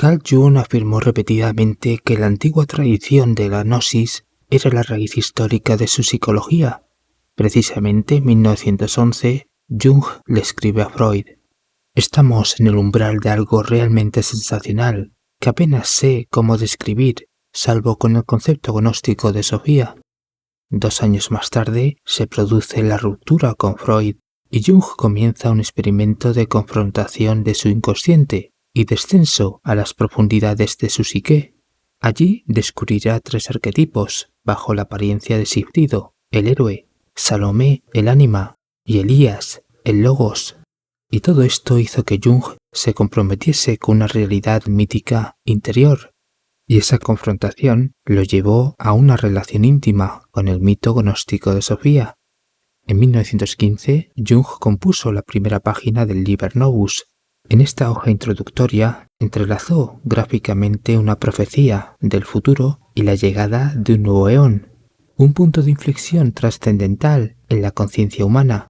Carl Jung afirmó repetidamente que la antigua tradición de la gnosis era la raíz histórica de su psicología. Precisamente en 1911, Jung le escribe a Freud: «Estamos en el umbral de algo realmente sensacional, que apenas sé cómo describir, salvo con el concepto gnóstico de Sofía». 2 años más tarde se produce la ruptura con Freud y Jung comienza un experimento de confrontación de su inconsciente y descenso a las profundidades de su psique. Allí descubrirá 3 arquetipos bajo la apariencia de Sigfrido, el héroe, Salomé, el ánima, y Elías, el logos. Y todo esto hizo que Jung se comprometiese con una realidad mítica interior, y esa confrontación lo llevó a una relación íntima con el mito gnóstico de Sofía. En 1915, Jung compuso la primera página del Liber Novus. En esta hoja introductoria entrelazó gráficamente una profecía del futuro y la llegada de un nuevo eón, un punto de inflexión trascendental en la conciencia humana,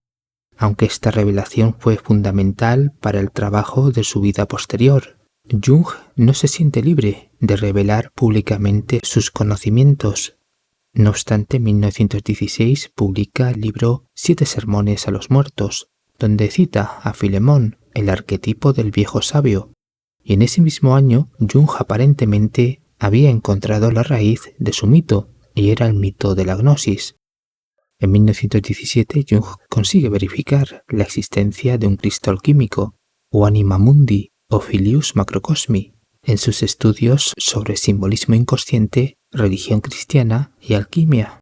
aunque esta revelación fue fundamental para el trabajo de su vida posterior. Jung no se siente libre de revelar públicamente sus conocimientos. No obstante, en 1916 publica el libro 7 sermones a los muertos, donde cita a Filemón, el arquetipo del viejo sabio, y en ese mismo año Jung aparentemente había encontrado la raíz de su mito, y era el mito de la gnosis. En 1917 Jung consigue verificar la existencia de un Cristo alquímico, o anima mundi, o filius macrocosmi, en sus estudios sobre simbolismo inconsciente, religión cristiana y alquimia,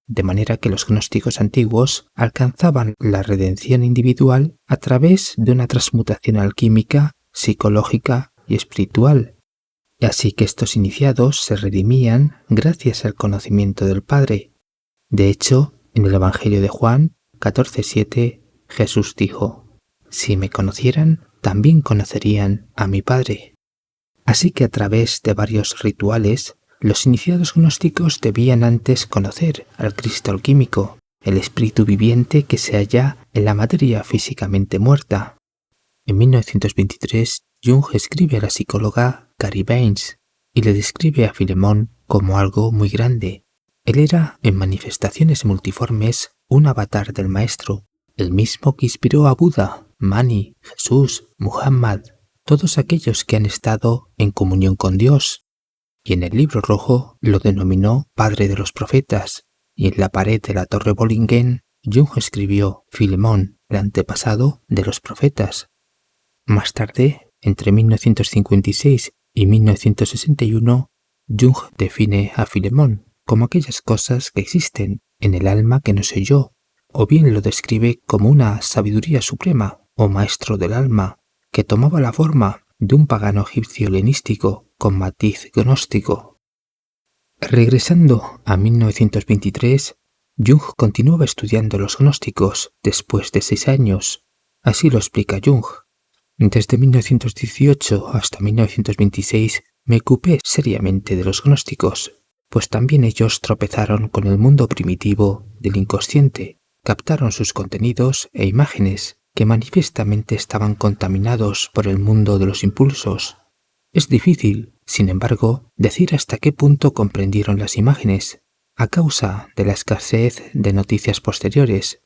de manera que los gnósticos antiguos alcanzaban la redención individual a través de una transmutación alquímica, psicológica y espiritual. Así que estos iniciados se redimían gracias al conocimiento del Padre. De hecho, en el Evangelio de Juan 14:7, Jesús dijo: «Si me conocieran, también conocerían a mi Padre». Así que a través de varios rituales, los iniciados gnósticos debían antes conocer al Cristo alquímico, el espíritu viviente que se halla en la materia físicamente muerta. En 1923, Jung escribe a la psicóloga Cary Baines y le describe a Filemón como algo muy grande. Él era, en manifestaciones multiformes, un avatar del maestro, el mismo que inspiró a Buda, Mani, Jesús, Muhammad, todos aquellos que han estado en comunión con Dios. Y en el libro rojo lo denominó Padre de los Profetas, y en la pared de la Torre Bollingen, Jung escribió Filemón, el antepasado de los profetas. Más tarde, entre 1956 y 1961, Jung define a Filemón como aquellas cosas que existen en el alma que no soy yo, o bien lo describe como una sabiduría suprema o maestro del alma, que tomaba la forma de un pagano egipcio helenístico con matiz gnóstico. Regresando a 1923, Jung continuaba estudiando los gnósticos después de 6 años. Así lo explica Jung. Desde 1918 hasta 1926 me ocupé seriamente de los gnósticos, pues también ellos tropezaron con el mundo primitivo del inconsciente, captaron sus contenidos e imágenes que manifiestamente estaban contaminados por el mundo de los impulsos. Es difícil, sin embargo, decir hasta qué punto comprendieron las imágenes, a causa de la escasez de noticias posteriores,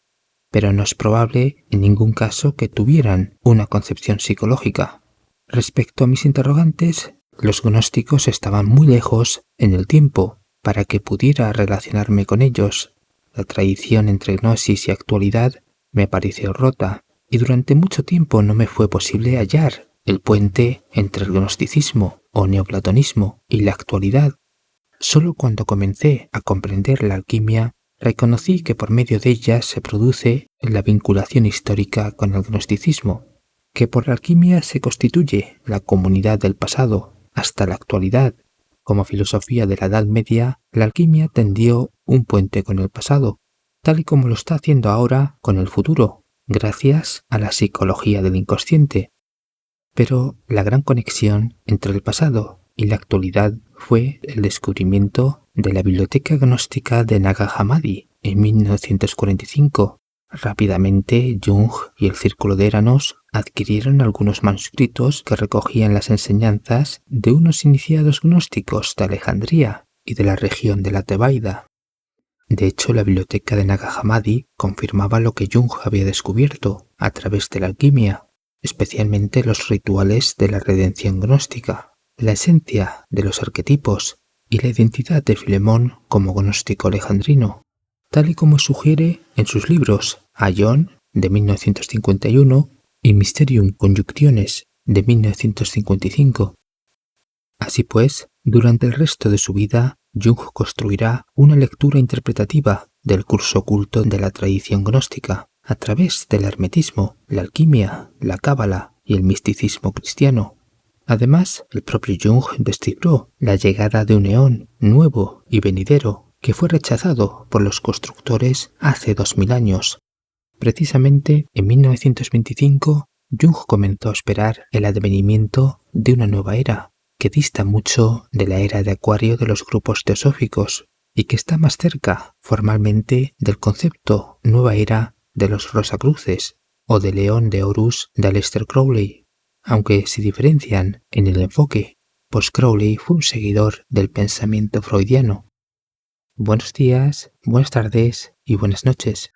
pero no es probable en ningún caso que tuvieran una concepción psicológica. Respecto a mis interrogantes, los gnósticos estaban muy lejos en el tiempo para que pudiera relacionarme con ellos. La tradición entre gnosis y actualidad me pareció rota, y durante mucho tiempo no me fue posible hallar el puente entre el gnosticismo o neoplatonismo y la actualidad. Solo cuando comencé a comprender la alquimia, reconocí que por medio de ella se produce la vinculación histórica con el gnosticismo, que por la alquimia se constituye la comunidad del pasado hasta la actualidad. Como filosofía de la Edad Media, la alquimia tendió un puente con el pasado, tal y como lo está haciendo ahora con el futuro, gracias a la psicología del inconsciente. Pero la gran conexión entre el pasado y la actualidad fue el descubrimiento de la Biblioteca Gnóstica de Nag Hammadi en 1945, Rápidamente, Jung y el Círculo de Eranos adquirieron algunos manuscritos que recogían las enseñanzas de unos iniciados gnósticos de Alejandría y de la región de la Tebaida. De hecho, la biblioteca de Nag Hammadi confirmaba lo que Jung había descubierto a través de la alquimia, especialmente los rituales de la redención gnóstica, la esencia de los arquetipos y la identidad de Filemón como gnóstico alejandrino, tal y como sugiere en sus libros Aion, de 1951, y Mysterium Conjunctiones, de 1955. Así pues, durante el resto de su vida, Jung construirá una lectura interpretativa del curso oculto de la tradición gnóstica a través del hermetismo, la alquimia, la cábala y el misticismo cristiano. Además, el propio Jung descifró la llegada de un eón nuevo y venidero que fue rechazado por los constructores hace 2000 años. Precisamente en 1925, Jung comenzó a esperar el advenimiento de una nueva era, que dista mucho de la era de Acuario de los grupos teosóficos y que está más cerca formalmente del concepto nueva era de los Rosacruces o de León de Horus de Aleister Crowley, aunque se diferencian en el enfoque, pues Crowley fue un seguidor del pensamiento freudiano. Buenos días, buenas tardes y buenas noches.